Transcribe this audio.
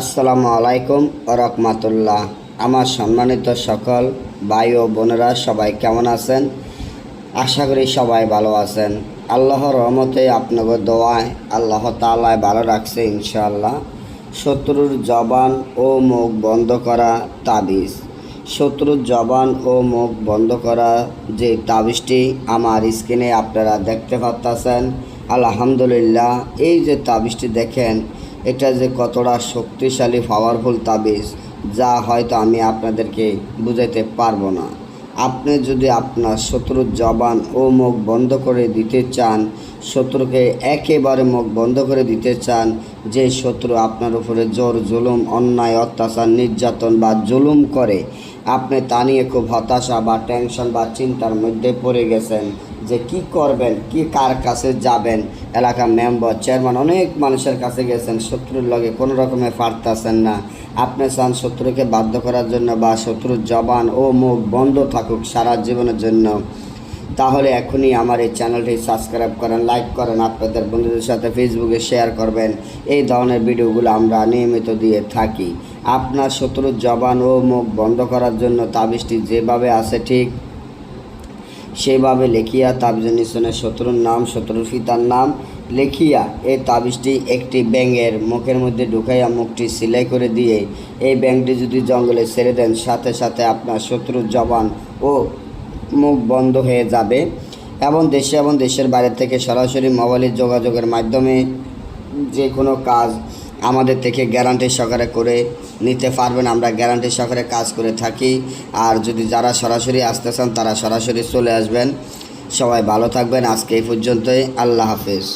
আসসালামু আলাইকুম ওয়া রাহমাতুল্লাহ। আমার সম্মানিত সকল ভাই ও বোনেরা সবাই কেমন আছেন? আশা করি সবাই ভালো আছেন। আল্লাহর রহমতে আপনাদের দোয়ায় আল্লাহ তাআলা ভালো রাখছে ইনশাআল্লাহ। শত্রুর জবান ও মুখ বন্ধ করা তাবিজ। শত্রুর জবান ও মুখ বন্ধ করা যে তাবিজটি আমার স্ক্রিনে আপনারা দেখতে পাচ্ছেন, আলহামদুলিল্লাহ। এই যে তাবিজটি দেখেন, এটা যে কতটা শক্তিশালী পাওয়ারফুল তাবিজ, যা হয়তো আমি আপনাদেরকে বুঝাইতে পারবো না। আপনি যদি আপনার শত্রুর জবান ও মুখ বন্ধ করে দিতে চান, শত্রুকে একেবারে মুখ বন্ধ করে দিতে চান, যে শত্রু আপনার উপরে জোর জুলুম, অন্যায়, অত্যাচার, নির্যাতন বা জুলুম করে, আপনি তা নিয়ে খুব হতাশা বা টেনশন বা চিন্তার মধ্যে পড়ে গেছেন যে কি করবেন, কি কার কাছে যাবেন। এলাকার মেম্বার, চেয়ারম্যান, অনেক মানুষের কাছে গেছেন, শত্রুর লগে কোনো রকমে পারতেছেন না। আপনি চান শত্রুকে বাধ্য করার জন্য বা শত্রুর জবান ও মুখ বন্ধ থাকুক সারা জীবনের জন্য। তাহলে এখনই আমার এই চ্যানেলটি সাবস্ক্রাইব করেন, লাইক করেন, আপনাদের বন্ধুদের সাথে ফেসবুকে শেয়ার করবেন। এই ধরনের ভিডিওগুলো আমরা নিয়মিত দিয়ে থাকি। আপনার শত্রুর জবান ও মুখ বন্ধ করার জন্য তাবিজটি যেভাবে আছে ঠিক সেভাবে লেখিয়া তাবিজের নিচনে শত্রুর নাম, শত্রুর পিতার নাম লেখিয়া এই তাবিজটি একটি ব্যাঙের মুখের মধ্যে ঢুকাইয়া মুখটি সেলাই করে দিয়ে এই ব্যাঙটি যদি জঙ্গলে ছেড়ে দেন, সাথে সাথে আপনার শত্রুর জবান ও মুখ বন্ধ হয়ে যাবে। এবং দেশের বাইরে থেকে সরাসরি মোবাইলের যোগাযোগের মাধ্যমে যে কোনো কাজ আমাদের থেকে গ্যারান্টি সহকারে করে নিতে পারবেন। আমরা গ্যারান্টি সহকারে কাজ করে থাকি। আর যদি যারা সরাসরি আসতে চান তারা সরাসরি চলে আসবেন। সবাই ভালো থাকবেন। আজকে এই পর্যন্তই। আল্লাহ হাফেজ।